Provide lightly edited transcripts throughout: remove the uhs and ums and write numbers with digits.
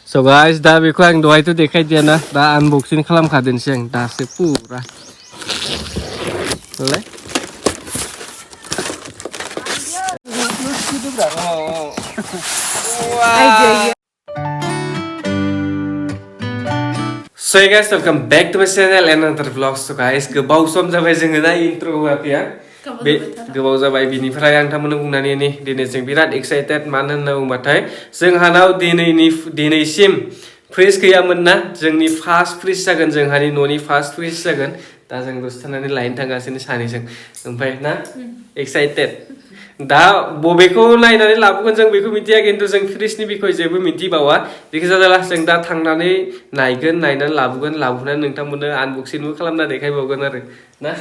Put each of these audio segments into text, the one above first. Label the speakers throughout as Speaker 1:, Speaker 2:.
Speaker 1: So guys, दा बेखौ आं दहायथ' देखायदियाना दा आनबक्सिं खालामखादोंसै आं दासो पुरा ले So hey guys, welcome back to my channel and another vlog. So guys, gobaw सम जाबाय जोङो ना intro होआखैया बे गोबाव जाबाय बिनिफ्राय आं थांमोननो बुंनानै नै दिनै जों बिराद एक्साइटेड मानो होनना बुंबाथाय जोंहानाव दिनैसिम फ्रिज गैयामोन ना जोंनि फार्स्ट फ्रिज जागोन जोंहानि न'नि फार्स्ट फ्रिज जागोन दा जों दसे थानानै लायनो थांगासिनो सानैजों ओमफ्राय ना एक्साइटेड दा बबेखौ नायनानै लाबोगोन जों बेखौ मिथिया खिन्थु जों फ्रिजनि बिखय जेबो मिथिबावा जिखि जाया जों दा थांनानै नायगोन नायनानै लाबोनानै नोंथांमोननो आनबक्सिंबो खालामना देखायबावगोन आरो ना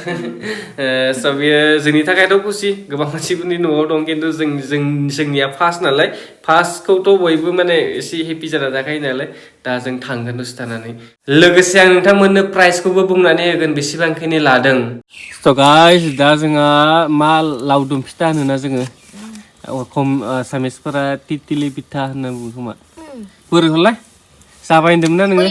Speaker 1: स' बेयो जोंनि थाखायथ' खुसि गोबां मानसिफोरनि न'आव दं खिन्थु जोंनिया फार्स्ट नालाय फार्स्टखौथ' बयबो माने एसे हेपि जाना थाखायो नालाय दा जों थांगोन दसे थानानै लोगोसे आं नोंथांमोननो प्राइसखौबो बुंनानै होगोन बेसेबांखिनि लादों स' गाइस दा जोंहा मा लावदुम फिथा होनोना जोङो आसामिसफोरा तितिलि पिठा होनना बुङो खोमा बोरैखौलाय जाबाय होनदोंमोन ना नोङो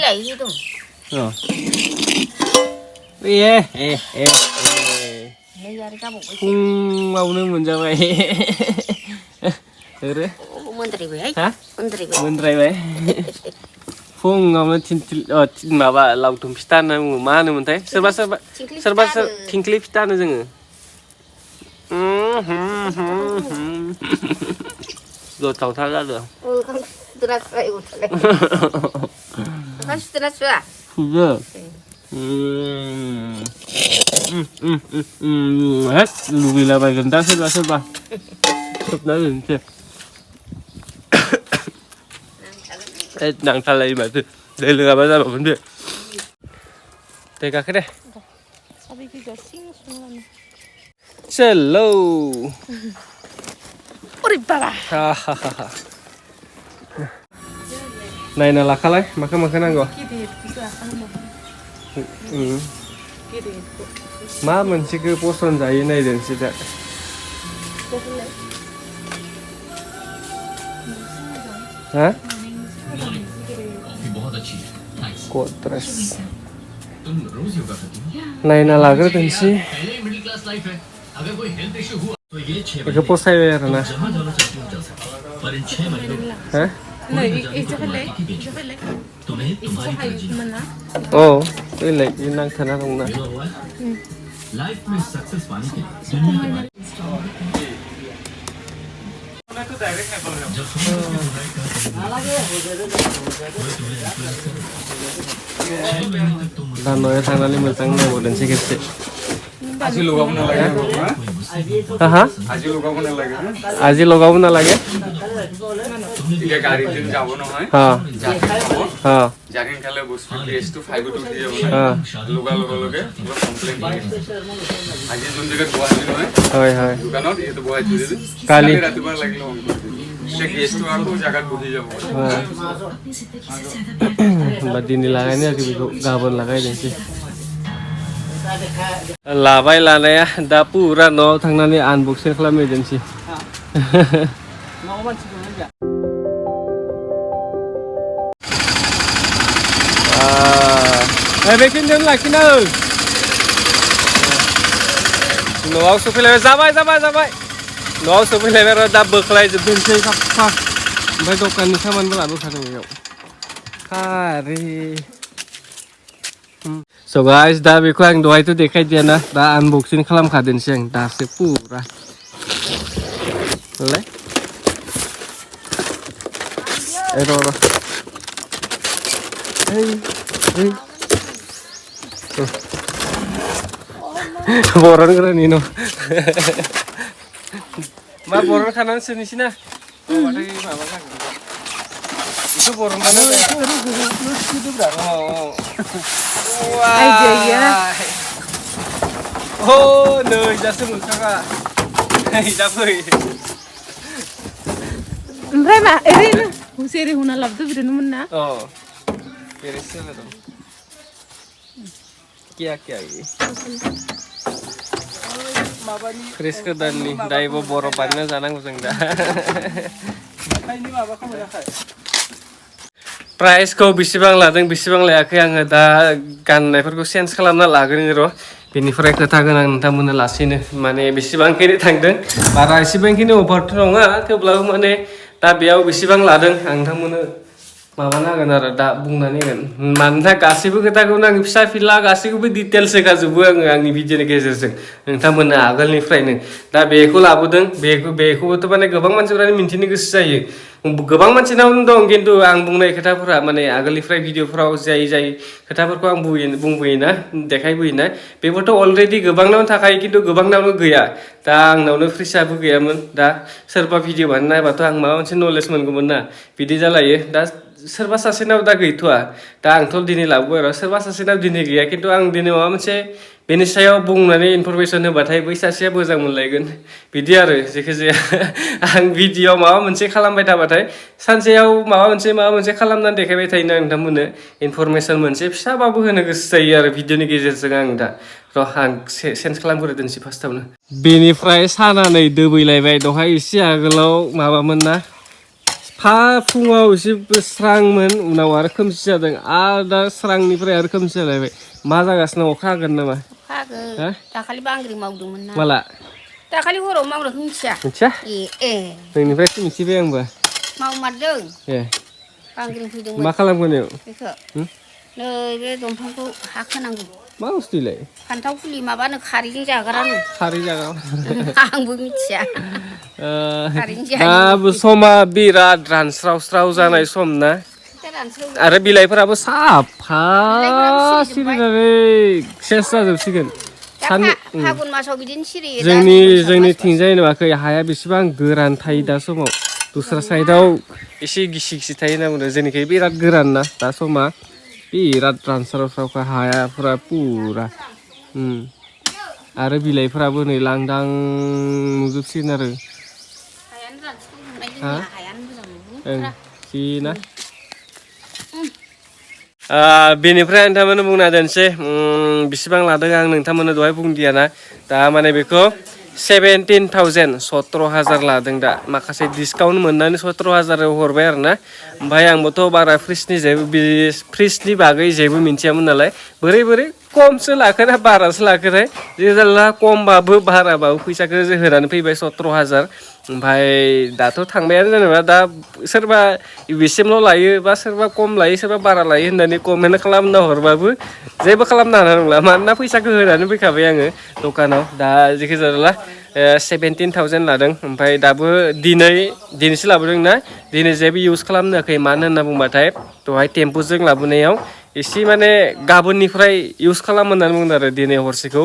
Speaker 1: फुङावनो मोनजाबाय मोनद्रायबाय फुङावनो माबा लावदुम फिथा होनना बुङो मा होनोमोनथाय सोरबा थिंख्लि फिथा होनो जोङो गोथावथार जादों लुगैलाबायगोन दा सोरबा सोबना दोनसै नांथारलायो माथो दै लोङाबा जाबावगोन बे दै गाखो दे चलो Bwrwiba नायना लाखालाय माखो नांगौ मा मोनसेखौ पसन्द जायो नायदोंसै दा हा गद्रेस नायना लाग्रोदोंसै बेखौ फसायबाय आरोना हा औ बेलाय बे नांथाना दंना दा न'आव थांनानै मोजां नायबावदोंसै खेबसे আজি লগাব নালাগে এতিয়া গাড়ীত যাব নহয় জাৰিন খালে বস্তু টেষ্টটো ফাইবটো উঠি যাব লগে কমপ্লেইন আজি যোন জেগাত বহাইছিল নহয় হয় দোকানত এইটো বহাই দিছিল কালি ৰাতিপুৱা লাগিল টেষ্টটো আকৌ জাগাত বহি যাব বাদিনি লাগাयनो आरो बेखौ गाबोन लागायनोसै लाबाय लानाया दा पुरा न'आव थांनानै आनबक्सिं खालामहैदोंसै बेखिनियावनो लाखिना हो न'आव सफैलायबाय जाबाय न'आव सफैलायबाय आरो दा बोख्लायजोबदोंसै साफा ओमफ्राय दखाननि सामानबो लाबोखादों बेयाव खारे So guys, दा बेखौ आं दहायथ' देखायदियाना दा आनबक्सिं खालामखादोंसै आं दासो पुरा ले बरन ग्रानि न मा बरन खानानै सोनोसैना बाथाय माबा जागोन itu बरनबानो oh नै दासो मोनखागा नै दा फै ओमफ्राय मा ओरैनो हुसेरि हुना लाबोदो बिदिनोमोन ना बेरेसो जाना दं क्या ये फ्रेस गोदाननि दाइबो बरफ बानायना जानांगौ जों दा प्राइसखौ बेसेबां लादों बेसेबां लायाखै आङो दा गाननायफोरखौ चेन्ज खालामना लाग्रोनि र' बेनिफ्राय खोथा गोनां नोंथांमोननो लासैनो माने बेसेबांखिनि थांदों बारा एसेबांखिनि अभारथ' नङा थेवब्लाबो माने दा बेयाव बेसेबां लादों आं नोंथांमोननो माबानो हागोन आरो दा बुंनानै होगोन मानोना गासैबो खोथाखौनो आं फिसा फिला गासैखौबो डिटेल्स होखाजोबो आङो आंनि भिडिअनि गेजेरजों नोंथांमोननो आगोलनिफ्रायनो दा बेखौ लाबोदों बेखौबोथ' माने गोबां मानसिफ्रानो मिन्थिनो गोसो जायो गोबां मानसिनावनो दं खिन्थु आं बुंनाय खोथाफोरा माने आगोलनिफ्राय भिडिअफोराव जाय खोथाफोरखौ आं बुंबोयोना देखायबोयोना बेबोथ' अलरेडि गोबांनावनो थाखायो खिन्थु गोबांनावनो गैया दा आंनावनो फैसाबो गैयामोन दा सोरबा भिडिअ बानायना नायबाथ' आं माबा मोनसे नलेज मोनगौमोन ना बिदि जालायो दा सोरबा सासेनाव दा गैथ'वा दा आंथ' दिनै लाबोबाय र' सोरबा सासेनाव दिनै गैया खिन्थु आं दिनै माबा मोनसे बेनि सायाव बुंनानै इनफरमेसन होबाथाय बै सासेया मोजां मोनलायगोन बिदि आरो जेखिजाया आं भिडिअ माबा मोनसे खालामबाय थाबाथाय सानसेयाव माबा मोनसे खालामनानै देखायबाय थायोना नोंथांमोननो इनफरमेसन मोनसे फिसाबाबो होनो गोसो जायो आरो भिडिअनि गेजेरजों आं दा र' आं चेन्ज खालामग्रोदोनसै फार्स्टआवनो बेनिफ्राय सानानै दोबैलायबाय दहाय एसे आगोलाव माबामोन ना फुङाव एसे स्रांमोन उनाव आरो खोमसि जादों आरो दा स्रांनिफ्राय आरो खोमसि जालायबाय मा जागासिनो अखा हागोन नामा
Speaker 2: हागोन दाखालि बांग्रि मावदोंमोन ना
Speaker 1: माला
Speaker 2: दाखालि हराव मावनायखौ मिथिया
Speaker 1: नोंनिफ्रायसो मिथिबाय आंबो
Speaker 2: मावमारदों
Speaker 1: ए
Speaker 2: बांग्रिं फैदोंमोन
Speaker 1: मा खालामगोन
Speaker 2: बेखौ नै बे दंफांखौ हा खोनांगौ
Speaker 1: मा बुस्थुलाय
Speaker 2: फान्थाव फुलि माबानो खारैजों जाग्रानो
Speaker 1: खारै जाग्रा
Speaker 2: आंबो मिथिया
Speaker 1: दा समा बिराद रानस्रावस्राव जानाय सम ना आरो बिलाइफोराबो साफा सिरिनानै सेस जाजोबसिगोन
Speaker 2: फागुन मासाव बिदिनो सिरियो
Speaker 1: जोंनिथिंजाय नुवाखै हाया बेसेबां गोरान थायो दा समाव दस्रा साइडआव एसे गिसि गिसि थायो होनना बुंदों जोंनिखै बिराद गोरान ना दा समा बिराद रानस्रावस्रावखा हायाफोरा पुरा आरो बिलाइफोराबो नै लांदां नुजोबसिगोन आरो ना बेनिफ्राय नोंथांमोननो बुंना दोनसै बेसेबां लादों आं नोंथांमोननो दहाय बुंदियाना दा माने बेखौ 17,000 17,000 लादों दा माखासे डिसकाउन्ट मोननानै 17,000 हरबाय आरो ना ओमफ्राय आंबोथ' बारा फ्रिजनि बागै जेबो मिथियामोन नालाय बोरै खमसो लाखोना बारासो लाखोथाय जेला खमबाबो बाराबाबो फैसाखौ होनानै फैबाय 17,000 ओमफ्राय दाथ' थांबायानो जेनेबा दा सोरबा बेसिमल' लायो बा सोरबा खम लायो सोरबा बारा लायो होननानै कमेन्ट खालामना हरबाबो जेबो खालामनो हानाय नंला मानोना फैसाखौ होनानै फैखाबाय आङो दखानाव दा जेखि जादोला 17,000 लादों ओमफ्राय दाबो दिनैसो लाबोदों ना दिनै जेबो इउज खालामनो होआखै मानो होनना बुंबाथाय दहाय टेम्पुजों लाबोनायाव एसे माने गाबोननिफ्राय इउज खालाम होननानै बुंदों आरो दिनै हरसेखौ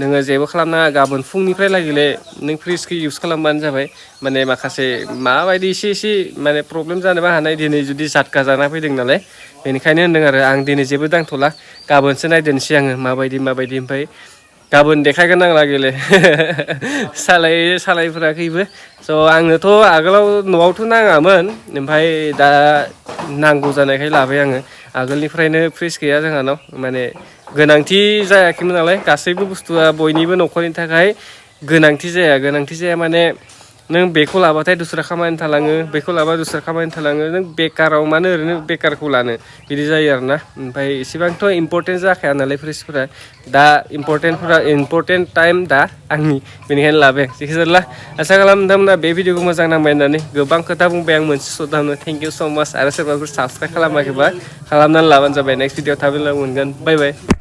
Speaker 1: नोङो जेबो खालामनाङा गाबोन फुंनिफ्राय लागैले नों फ्रिजखौ इउज खालामबानो जाबाय माने माखासे माबायदि एसे माने प्रब्लेम जानोबो हानाय दिनै जुदि जाटका जाना फैदों नालाय बेनिखायनो होनदों आरो आं दिनै जेबो दांथ'ला गाबोनसो नायदेरनोसै आङो माबायदि ओमफ्राय गाबोन देखायगोन आं लागैले सालायफोराखैबो स' आंनोथ' आगोलाव न'आवथ' नाङामोन ओमफ्राय दा नांगौ जानायखाय लाबाय आङो आगोलनिफ्रायनो फ्रिज गैया जोंहानाव माने गोनांथि जायाखैमोन नालाय गासैबो बुस्थुआ बयनिबो न'खरनि थाखाय गोनांथि जाया माने नों बेखौ लाबाथाय दस्रा खामानि थालाङो बेखौ लाबा दस्रा खामानि थालाङो नों बेकाराव मानो ओरैनो बेकारखौ लानो बिदि जायो आरोना ओमफ्राय इसेबांथ' इम्परटेन्ट जाखाया नालाय फ्रिजफोरा दा इम्परटेन्ट टाइम दा आंनि बेनिखायनो लाबाय जेखि जाया आसा खालाम नोंथांमोना बे भिडिअखौ मोजां नांबाय होननानै गोबां खोथा बुंबाय आं मोनसे सदावनो थेंक इउ स' माच आरो सोरबाफोर साबसक्राइब खालामाखैबा खालामनानै लाबानो जाबाय नेक्स्ट भिडिअ थाबैनो लोगो मोनगोन बाय बाय